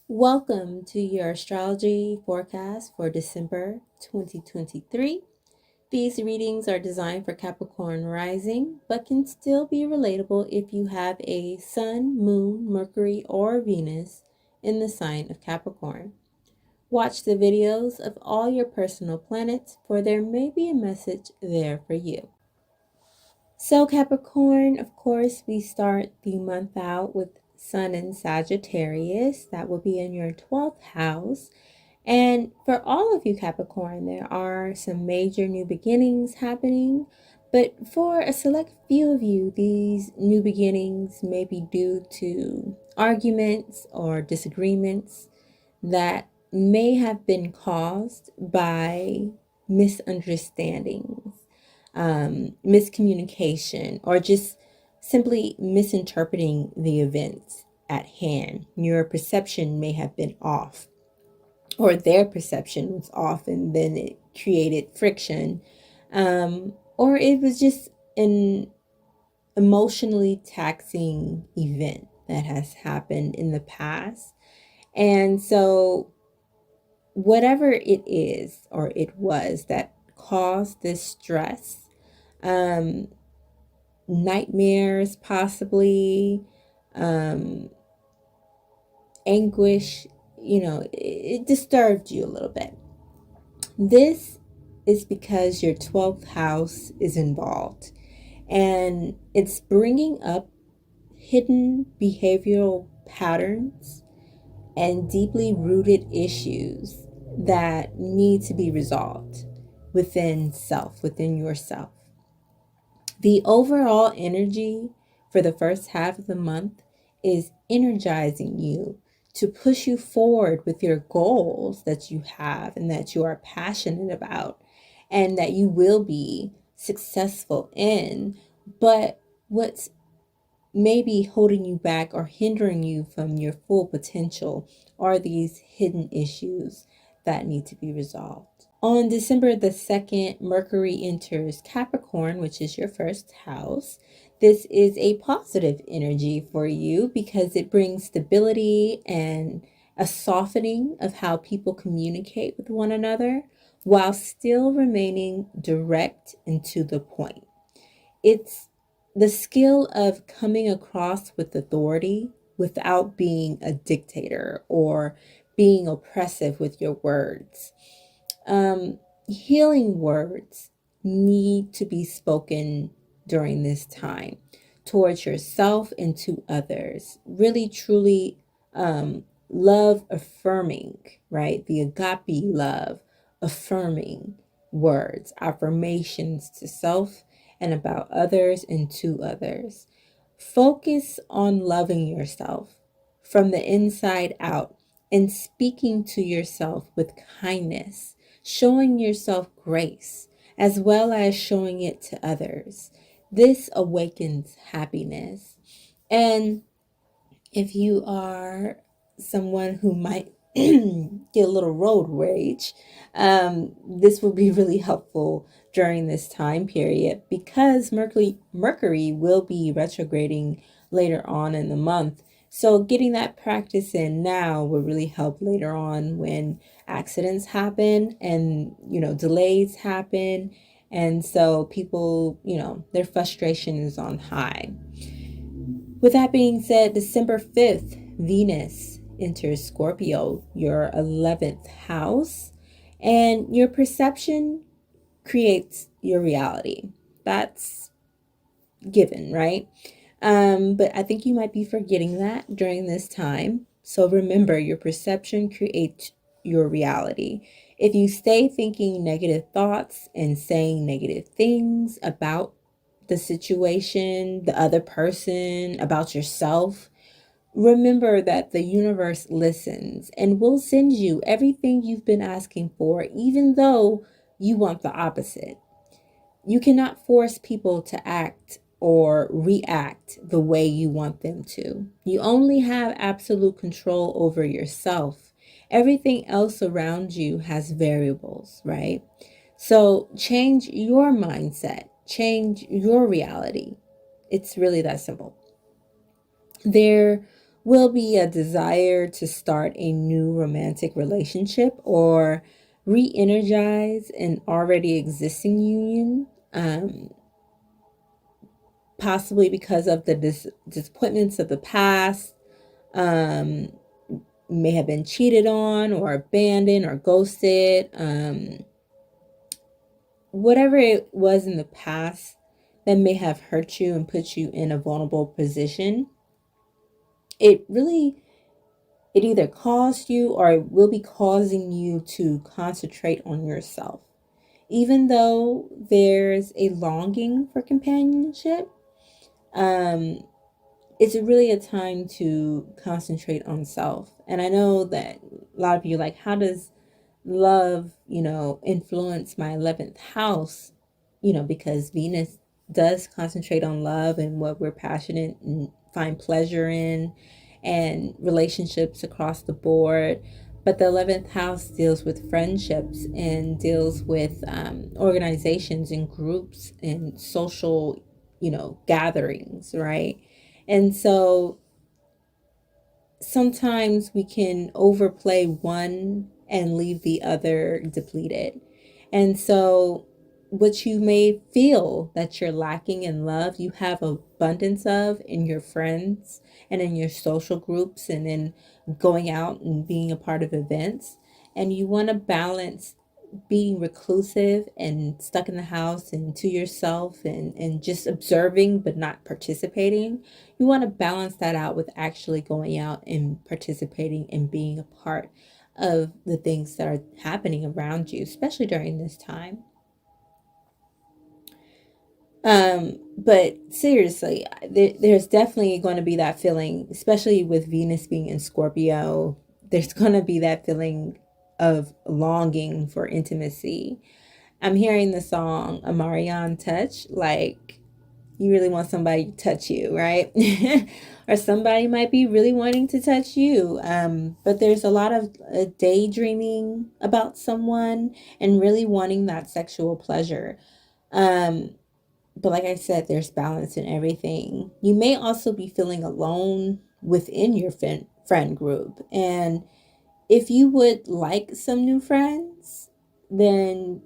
Welcome to your astrology forecast for December 2023. These readings are designed for Capricorn Rising, but can still be relatable if you have a Sun, Moon, Mercury, or Venus in the sign of Capricorn. Watch the videos of all your personal planets, for there may be a message there for you. So Capricorn, of course, we start the month out with Sun in Sagittarius. That will be in your 12th house. And for all of you Capricorn, there are some major new beginnings happening. But for a select few of you, these new beginnings may be due to arguments or disagreements that may have been caused by misunderstandings, miscommunication, or just simply misinterpreting the events at hand. Your perception may have been off, or their perception was off, and then it created friction. Or it was just an emotionally taxing event that has happened in the past. And so whatever it is or it was that caused this stress, nightmares possibly, anguish, it disturbed you a little bit. This is because your 12th house is involved, and it's bringing up hidden behavioral patterns and deeply rooted issues that need to be resolved within yourself. The overall energy for the first half of the month is energizing you to push you forward with your goals that you have and that you are passionate about and that you will be successful in. But what's maybe holding you back or hindering you from your full potential are these hidden issues that need to be resolved. On December the 2nd, Mercury enters Capricorn, which is your first house. This is a positive energy for you because it brings stability and a softening of how people communicate with one another while still remaining direct and to the point. It's the skill of coming across with authority without being a dictator or being oppressive with your words. Healing words need to be spoken during this time towards yourself and to others. Really, truly love affirming, right? The agape love affirming words, affirmations to self and about others and to others. Focus on loving yourself from the inside out and speaking to yourself with kindness, showing yourself grace, as well as showing it to others. This awakens happiness. And if you are someone who might get a little road rage, this will be really helpful during this time period because Mercury will be retrograding later on in the month. So getting that practice in now will really help later on when accidents happen and, delays happen. And so people, their frustration is on high. With that being said, December 5th, Venus enters Scorpio, your 11th house, and your perception creates your reality. That's given, right? But I think you might be forgetting that during this time. So remember, your perception creates your reality. If you stay thinking negative thoughts and saying negative things about the situation, the other person, about yourself, remember that the universe listens and will send you everything you've been asking for, even though you want the opposite. You cannot force people to act or react the way you want them to. You only have absolute control over yourself. Everything else around you has variables, right? So change your mindset, change your reality. It's really that simple. There will be a desire to start a new romantic relationship or re energize an already existing union, possibly because of the disappointments of the past. Um, may have been cheated on or abandoned or ghosted. Whatever it was in the past that may have hurt you and put you in a vulnerable position, it really, it either caused you or it will be causing you to concentrate on yourself. Even though there's a longing for companionship, um, it's really a time to concentrate on self. And I know that a lot of you like, how does love, influence my 11th house? Because Venus does concentrate on love and what we're passionate and find pleasure in, and relationships across the board. But the 11th house deals with friendships and deals with organizations and groups and social, gatherings, right? And so sometimes we can overplay one and leave the other depleted. And so, what you may feel that you're lacking in love, you have abundance of in your friends and in your social groups and in going out and being a part of events. And you want to balance being reclusive and stuck in the house and to yourself and just observing but not participating. You want to balance that out with actually going out and participating and being a part of the things that are happening around you, especially during this time. But seriously, there's definitely going to be that feeling, especially with Venus being in Scorpio. There's going to be that feeling of longing for intimacy. I'm hearing the song Amarian Touch, like you really want somebody to touch you, right? Or somebody might be really wanting to touch you. But there's a lot of daydreaming about someone and really wanting that sexual pleasure. Um, but like I said, there's balance in everything. You may also be feeling alone within your friend group. And if you would like some new friends, then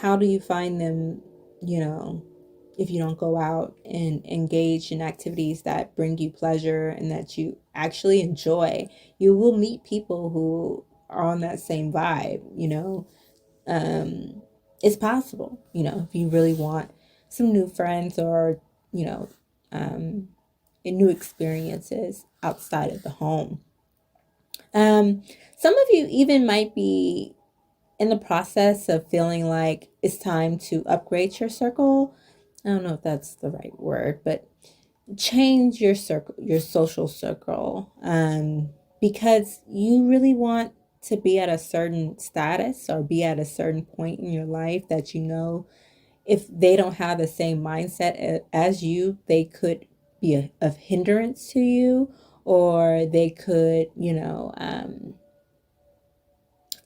how do you find them, you know, if you don't go out and engage in activities that bring you pleasure and that you actually enjoy? You will meet people who are on that same vibe. It's possible, if you really want some new friends or, you know, um, and new experiences outside of the home. Um, some of you even might be in the process of feeling like it's time to upgrade your circle. I don't know if that's the right word, but change your circle, your social circle, because you really want to be at a certain status or be at a certain point in your life that if they don't have the same mindset as you, they could be of hindrance to you, or they could,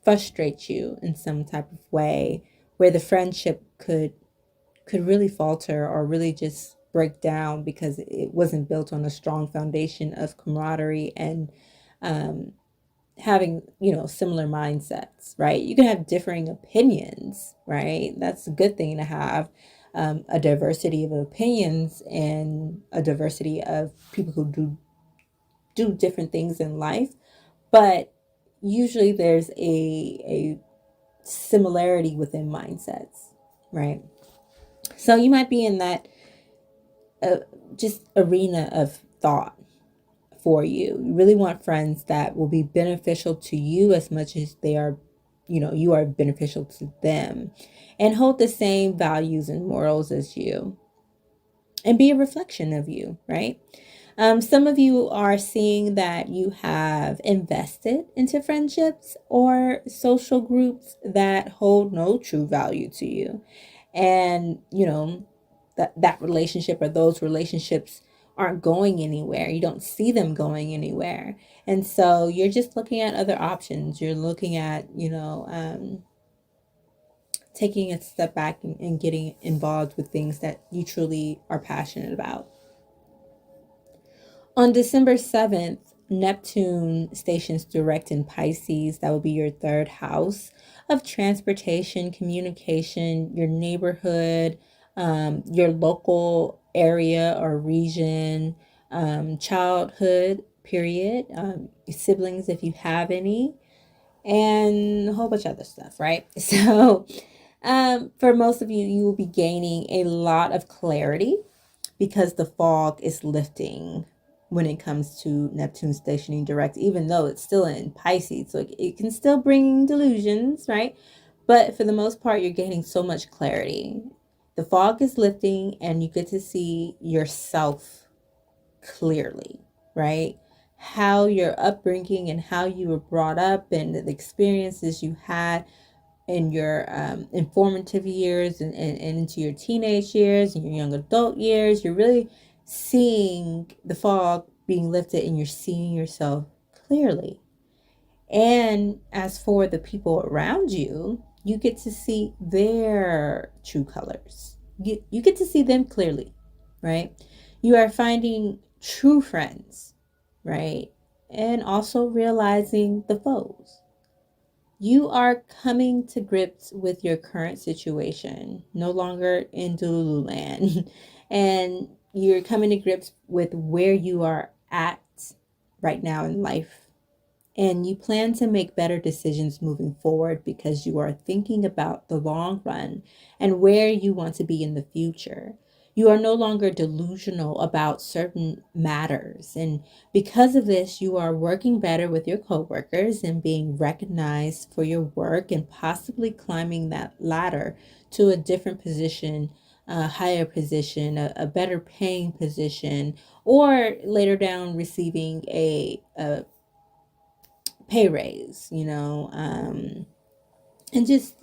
frustrate you in some type of way where the friendship could really falter or really just break down because it wasn't built on a strong foundation of camaraderie and um, having similar mindsets, right? You can have differing opinions, right? That's a good thing to have, a diversity of opinions and a diversity of people who do different things in life, but usually there's a similarity within mindsets, right? So you might be in that uh, just arena of thought for you. You really want friends that will be beneficial to you as much as they are, you are beneficial to them, and hold the same values and morals as you and be a reflection of you, right? Some of you are seeing that you have invested into friendships or social groups that hold no true value to you. And, that relationship or those relationships aren't going anywhere. You don't see them going anywhere. And so you're just looking at other options. You're looking at, taking a step back and getting involved with things that you truly are passionate about. On December 7th, Neptune stations direct in Pisces. That would be your third house of transportation, communication, your neighborhood, your local area or region, childhood, period, siblings if you have any, and a whole bunch of other stuff, right? So, for most of you, you will be gaining a lot of clarity because the fog is lifting when it comes to Neptune stationing direct, even though it's still in Pisces. So it can still bring delusions, right? But for the most part, you're gaining so much clarity. The fog is lifting and you get to see yourself clearly, right? How your upbringing and how you were brought up and the experiences you had in your informative years and into your teenage years and your young adult years. You're really seeing the fog being lifted and you're seeing yourself clearly. And as for the people around you, you get to see their true colors. You get to see them clearly, right? You are finding true friends, right? And also realizing the foes. You are coming to grips with your current situation, no longer in Delulu and you're coming to grips with where you are at right now in life, and you plan to make better decisions moving forward because you are thinking about the long run and where you want to be in the future. You are no longer delusional about certain matters. And because of this, you are working better with your coworkers and being recognized for your work and possibly climbing that ladder to a different position, a higher position, a better paying position, or later down receiving a pay raise, and just,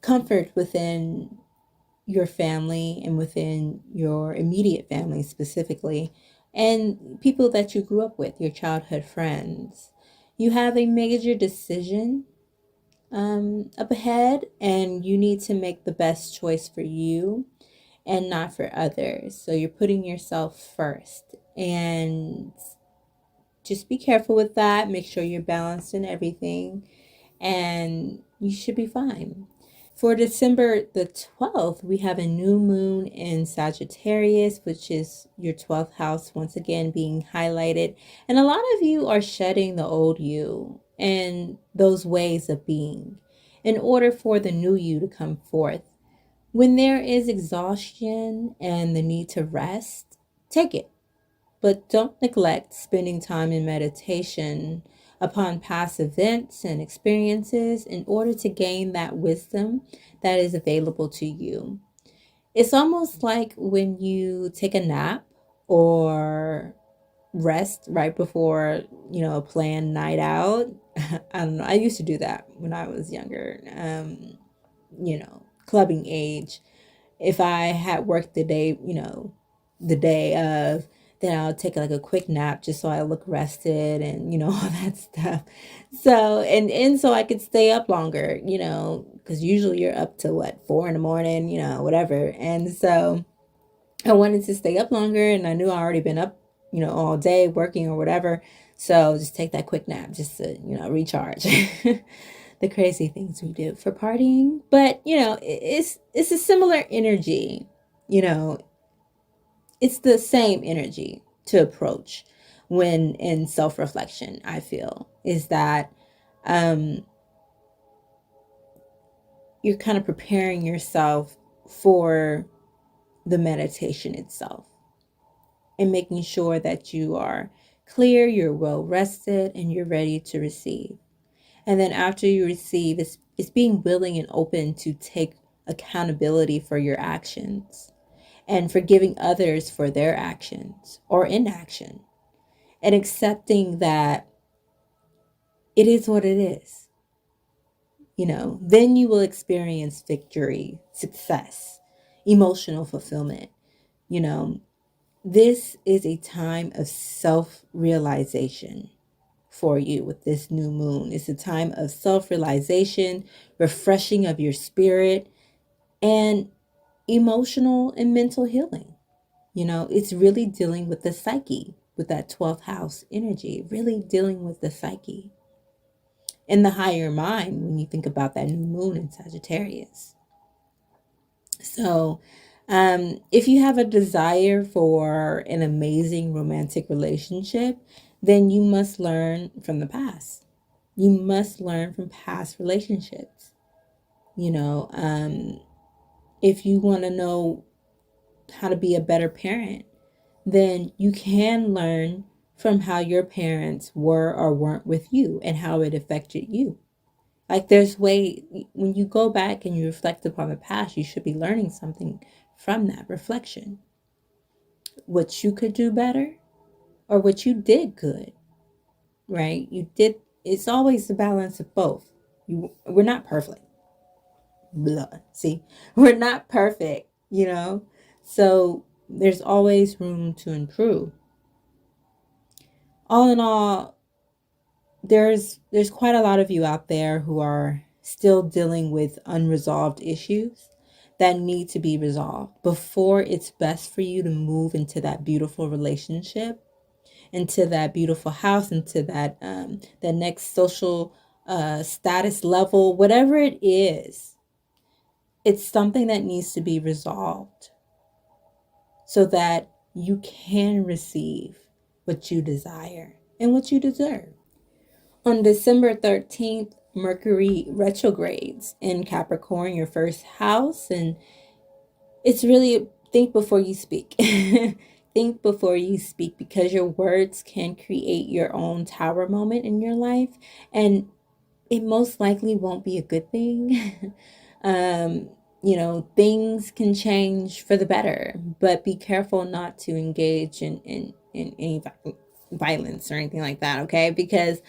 comfort within your family and within your immediate family specifically, and people that you grew up with, your childhood friends. You have a major decision up ahead, and you need to make the best choice for you and not for others. So you're putting yourself first. And just be careful with that. Make sure you're balanced in everything, and you should be fine. For December the 12th, we have a new moon in Sagittarius, which is your 12th house, once again being highlighted. And a lot of you are shedding the old you and those ways of being in order for the new you to come forth. When there is exhaustion and the need to rest, take it. But don't neglect spending time in meditation upon past events and experiences in order to gain that wisdom that is available to you. It's almost like when you take a nap or rest right before, a planned night out. I don't know. I used to do that when I was younger, clubbing age. If I had worked the day of, then I'll take like a quick nap just so I look rested and, all that stuff. So, and so I could stay up longer, because usually you're up to what, 4 in the morning, whatever. And so I wanted to stay up longer and I knew I already been up, all day working or whatever. So just take that quick nap just to, recharge. The crazy things we do for partying. But, it's a similar energy, you know, it's the same energy to approach when in self-reflection, I feel, is that um, you're kind of preparing yourself for the meditation itself and making sure that you are clear, you're well rested, and you're ready to receive. And then after you receive, it's being willing and open to take accountability for your actions and forgiving others for their actions or inaction and accepting that it is what it is. Then you will experience victory, success, emotional fulfillment. You know, this is a time of self realization for you with this new moon. It's a time of self realization, refreshing of your spirit, and emotional and mental healing. It's really dealing with the psyche, with that 12th house energy, really dealing with the psyche and the higher mind when you think about that new moon in Sagittarius. So, if you have a desire for an amazing romantic relationship, then you must learn from the past. You must learn from past relationships. You know, if you want to know how to be a better parent, then you can learn from how your parents were or weren't with you and how it affected you. Like there's way when you go back and you reflect upon the past, you should be learning something from that reflection. What you could do better or what you did good, right? You did it's always the balance of both. We're not perfect. Blah. See, we're not perfect, you know? So there's always room to improve. All in all, there's quite a lot of you out there who are still dealing with unresolved issues that need to be resolved before it's best for you to move into that beautiful relationship, into that beautiful house, into that next social status level, whatever it is. It's something that needs to be resolved so that you can receive what you desire and what you deserve. On December 13th, Mercury retrogrades in Capricorn, your first house, and it's really think before you speak. Think before you speak, because your words can create your own tower moment in your life, and it most likely won't be a good thing. um, things can change for the better, but be careful not to engage in any violence or anything like that, okay? Because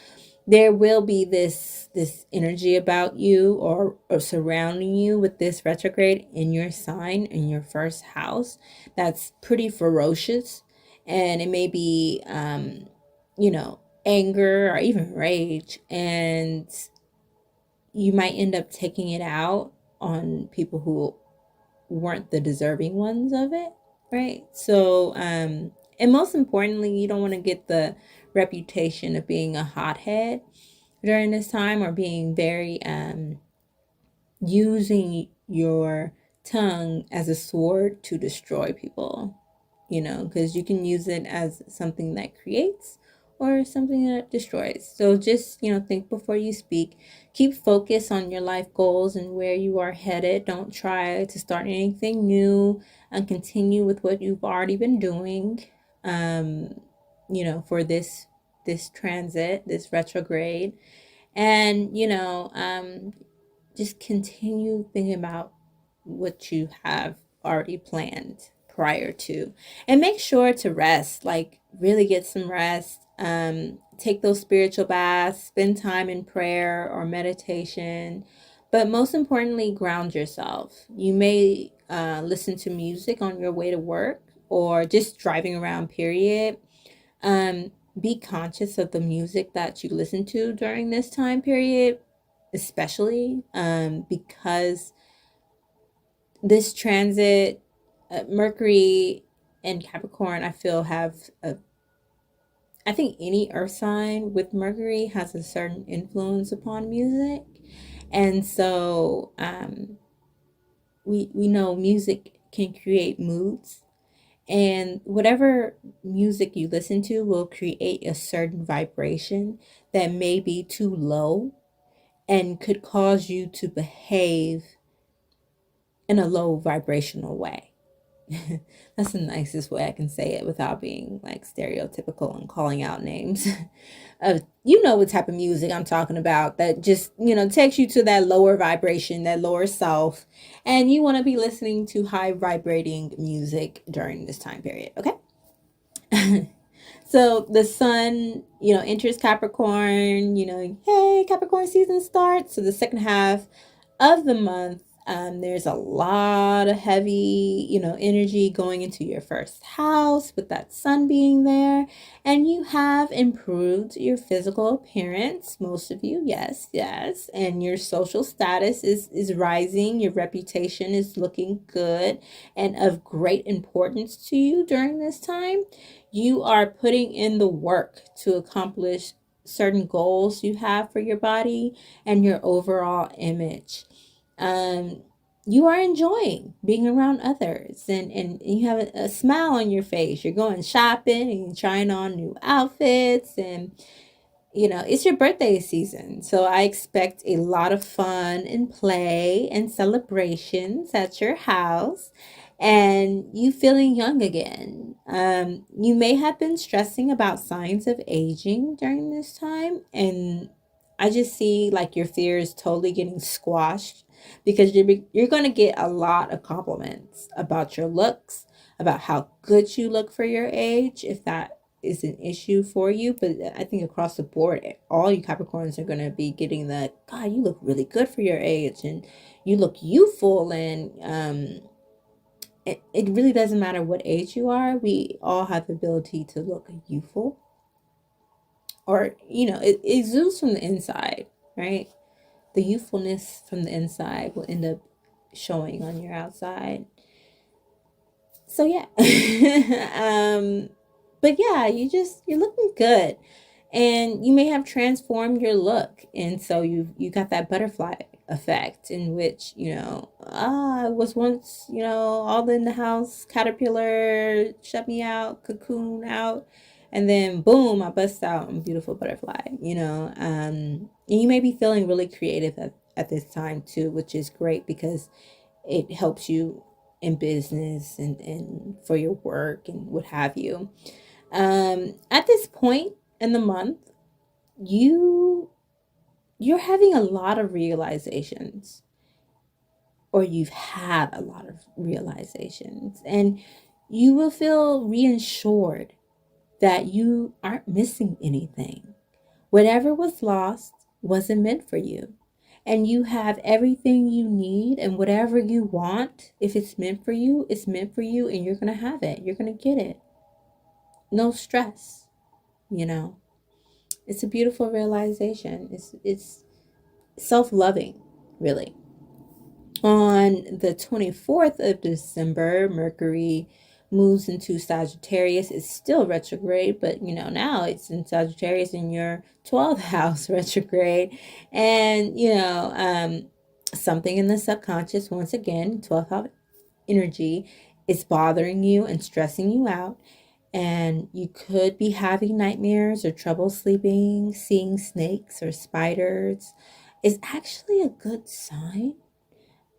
there will be this energy about you or surrounding you with this retrograde in your sign in your first house that's pretty ferocious, and it may be anger or even rage, and you might end up taking it out on people who weren't the deserving ones of it, right? So and most importantly, you don't want to get the reputation of being a hothead during this time, or being very using your tongue as a sword to destroy people, because you can use it as something that creates or something that destroys. So just, think before you speak. Keep focus on your life goals and where you are headed. Don't try to start anything new, and continue with what you've already been doing. For this transit, this retrograde. And just continue thinking about what you have already planned prior to, and make sure to rest, like really get some rest. Take those spiritual baths, spend time in prayer or meditation, but most importantly, ground yourself. You may listen to music on your way to work or just driving around, period. um, be conscious of the music that you listen to during this time period, especially because this transit, Mercury and Capricorn, I feel I think any earth sign with Mercury has a certain influence upon music. And so we know music can create moods, and whatever music you listen to will create a certain vibration that may be too low and could cause you to behave in a low vibrational way. That's the nicest way I can say it without being like stereotypical and calling out names. You know what type of music I'm talking about, that just, takes you to that lower vibration, that lower self. And you want to be listening to high vibrating music during this time period, okay? So the sun, enters Capricorn, hey, Capricorn season starts. So the second half of the month There's a lot of heavy, energy going into your first house with that sun being there. And you have improved your physical appearance, most of you, yes, yes. And your social status is rising. Your reputation is looking good and of great importance to you during this time. You are putting in the work to accomplish certain goals you have for your body and your overall image. um, you are enjoying being around others, and you have a smile on your face. You're going shopping and you're trying on new outfits, and it's your birthday season. So I expect a lot of fun and play and celebrations at your house and you feeling young again. You may have been stressing about signs of aging during this time. And I just see like your fears totally getting squashed because you're going to get a lot of compliments about your looks, about how good you look for your age, if that is an issue for you. But I think across the board, all you Capricorns are going to be getting the, God, you look really good for your age and you look youthful. And it really doesn't matter what age you are. We all have the ability to look youthful, or, it exudes from the inside, right? The youthfulness from the inside will end up showing on your outside. So yeah. But yeah, you're looking good, and you may have transformed your look, and so you got that butterfly effect in which I was once all in the house caterpillar, shut me out, cocoon out, and then boom, I bust out a beautiful butterfly. And you may be feeling really creative at this time too, which is great because it helps you in business and for your work and what have you. At this point in the month, you're having a lot of realizations, or you've had a lot of realizations, and you will feel reassured that you aren't missing anything. Whatever was lost wasn't meant for you. And you have everything you need, and whatever you want, if it's meant for you, it's meant for you, and you're going to have it. You're going to get it. No stress, you know. It's a beautiful realization. It's self-loving, really. On the 24th of December, Mercury moves into Sagittarius. It's still retrograde, but now it's in Sagittarius in your 12th house retrograde. And, something in the subconscious, once again, 12th house energy, is bothering you and stressing you out. And you could be having nightmares or trouble sleeping. Seeing snakes or spiders is actually a good sign.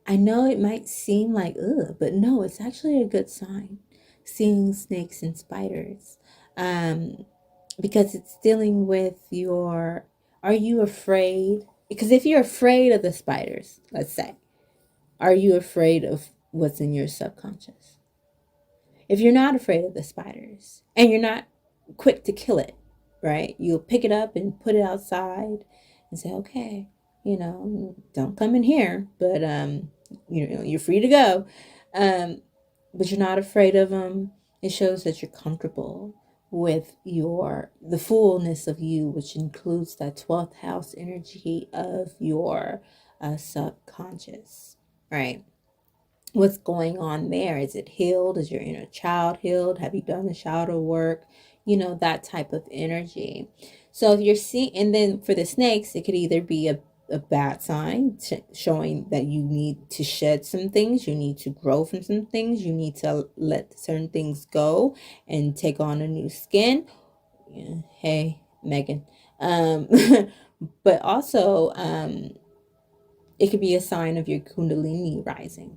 I know it might seem like, ugh, but no, it's actually a good sign. Seeing snakes and spiders. Because it's dealing with are you afraid? Because if you're afraid of the spiders, let's say, are you afraid of what's in your subconscious? If you're not afraid of the spiders and you're not quick to kill it, right? You'll pick it up and put it outside and say, okay, don't come in here, but you're free to go. But you're not afraid of them. It shows that you're comfortable with the fullness of you, which includes that 12th house energy of your subconscious, right? What's going on there? Is it healed? Is your inner child healed? Have you done the shadow work? That type of energy. So if you're seeing, and then for the snakes, it could either be a bad sign showing that you need to shed some things, you need to grow from some things, you need to let certain things go and take on a new skin. Yeah, hey, Megan. But also, it could be a sign of your Kundalini rising.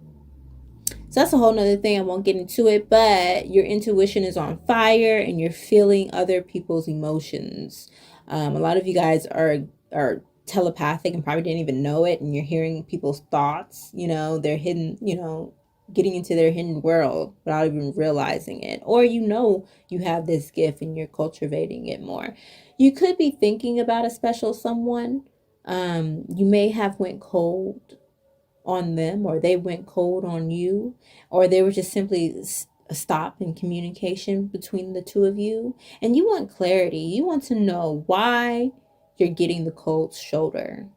So that's a whole nother thing. I won't get into it, but your intuition is on fire and you're feeling other people's emotions. A lot of you guys are telepathic and probably didn't even know it, and you're hearing people's thoughts. They're hidden, getting into their hidden world without even realizing it. Or you have this gift and you're cultivating it more. You could be thinking about a special someone. You may have went cold on them, or they went cold on you, or they were just simply a stop in communication between the two of you, and you want clarity. You want to know why you're getting the cold shoulder.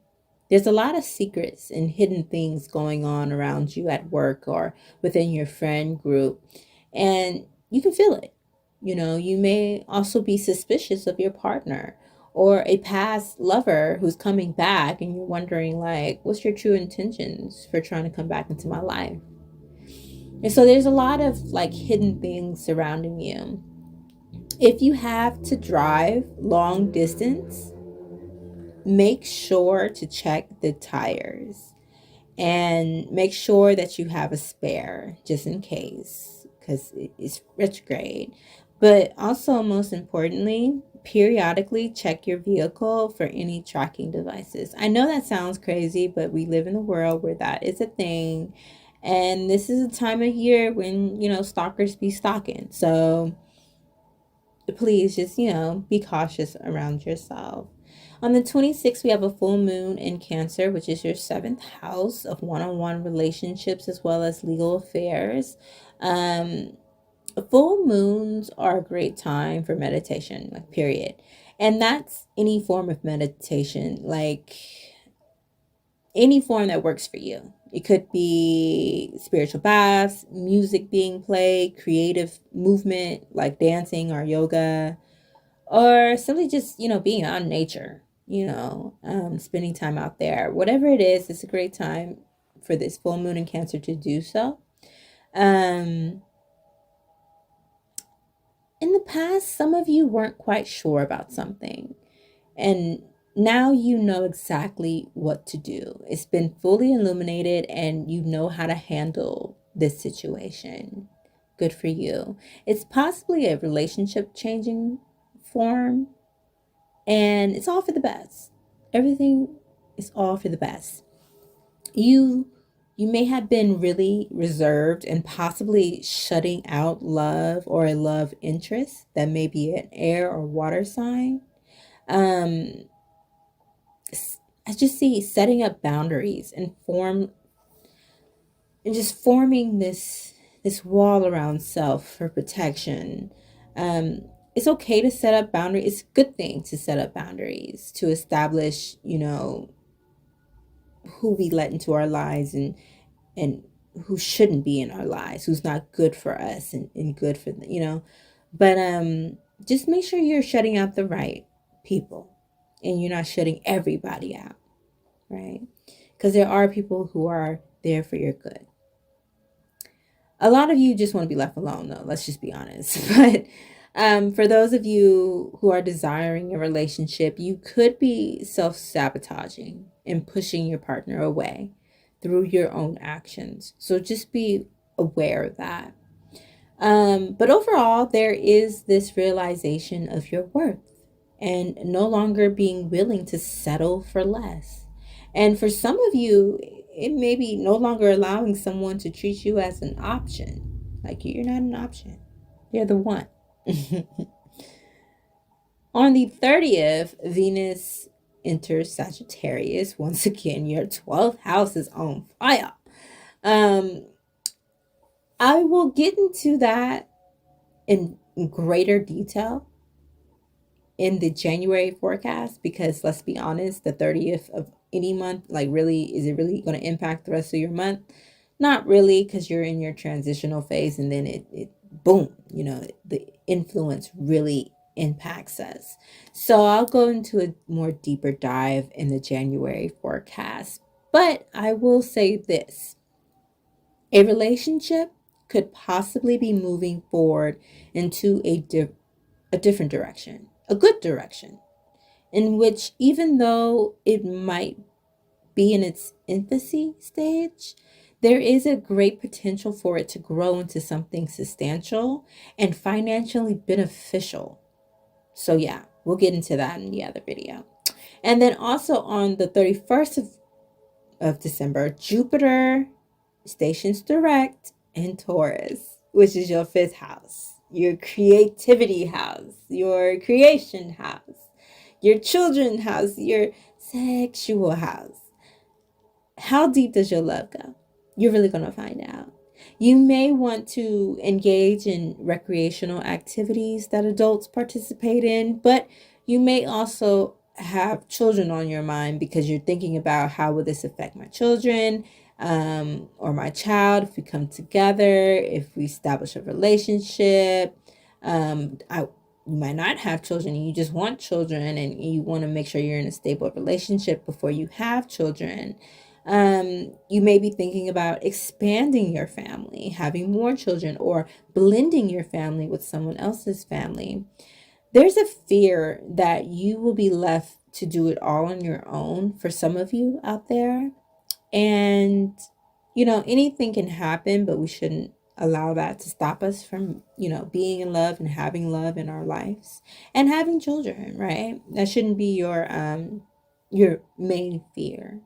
There's a lot of secrets and hidden things going on around you at work or within your friend group, and you can feel it. You may also be suspicious of your partner or a past lover who's coming back, and you're wondering, like, what's your true intentions for trying to come back into my life? And so there's a lot of like hidden things surrounding you. If you have to drive long distance, make sure to check the tires and make sure that you have a spare just in case, because it's retrograde. But also, most importantly, periodically check your vehicle for any tracking devices. I know that sounds crazy, but we live in a world where that is a thing. And this is a time of year when, stalkers be stalking. So please just, be cautious around yourself. On the 26th, we have a full moon in Cancer, which is your seventh house of one-on-one relationships as well as legal affairs. Um, Full moons are a great time for meditation, like, period. And that's any form of meditation, like any form that works for you. It could be spiritual baths, music being played, creative movement like dancing or yoga, or simply just, being out in nature, spending time out there. Whatever it is, it's a great time for this full moon in Cancer to do so. Um, in the past, some of you weren't quite sure about something, and now you know exactly what to do. It's been fully illuminated, and you know how to handle this situation. Good for you. It's possibly a relationship changing form, and it's all for the best. Everything is all for the best. You may have been really reserved and possibly shutting out love or a love interest that may be an air or water sign. um I just see setting up boundaries and just forming this wall around self for protection. It's okay to set up boundaries. It's a good thing to set up boundaries to establish, who we let into our lives, and who shouldn't be in our lives, who's not good for us and good for but just make sure you're shutting out the right people, and you're not shutting everybody out, right? Because there are people who are there for your good. A lot of you just want to be left alone, though. Let's just be honest. But for those of you who are desiring a relationship, you could be self-sabotaging and pushing your partner away through your own actions. So just be aware of that. But overall, there is this realization of your worth and no longer being willing to settle for less. And for some of you, it may be no longer allowing someone to treat you as an option. Like, you're not an option, you're the one. On the 30th, Venus enters Sagittarius. Once again, your 12th house is on fire. Um, I will get into that in greater detail in the January forecast, because let's be honest, the 30th of any month, like, really, is it really going to impact the rest of your month? Not really, because you're in your transitional phase, and then it boom, the influence really impacts us. So I'll go into a more deeper dive in the January forecast. But I will say this: a relationship could possibly be moving forward into a different direction, a good direction, in which, even though it might be in its infancy stage, there is a great potential for it to grow into something substantial and financially beneficial. So yeah, we'll get into that in the other video. And then also on the 31st of December, Jupiter stations direct in Taurus, which is your fifth house, your creativity house, your creation house, your children house, your sexual house. how deep does your love go? You're really going to find out. You may want to engage in recreational activities that adults participate in, but you may also have children on your mind because you're thinking about how will this affect my children, or my child if we come together, if we establish a relationship. You might not have children and you just want children and you want to make sure you're in a stable relationship before you have children. You may be thinking about expanding your family, having more children, or blending your family with someone else's family. There's a fear that you will be left to do it all on your own for some of you out there. And, anything can happen, but we shouldn't allow that to stop us from, being in love and having love in our lives and having children, right? That shouldn't be your main fear,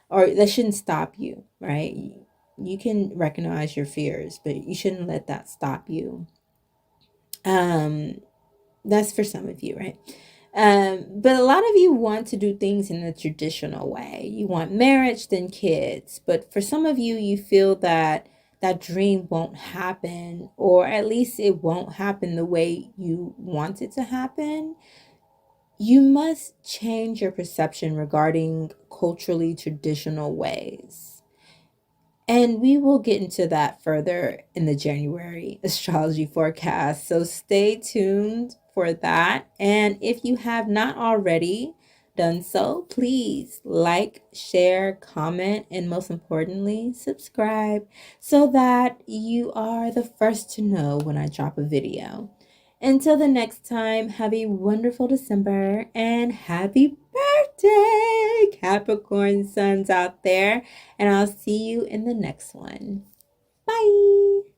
or that shouldn't stop you, right? You can recognize your fears, but you shouldn't let that stop you. Um, that's for some of you, right? But a lot of you want to do things in a traditional way. You want marriage, then kids. But for some of you, you feel that that dream won't happen, or at least it won't happen the way you want it to happen. You must change your perception regarding culturally traditional ways. And we will get into that further in the January astrology forecast. So stay tuned for that. And if you have not already done so, please like, share, comment, and most importantly, subscribe so that you are the first to know when I drop a video. Until the next time, have a wonderful December and happy birthday, Capricorn suns out there. And I'll see you in the next one. Bye.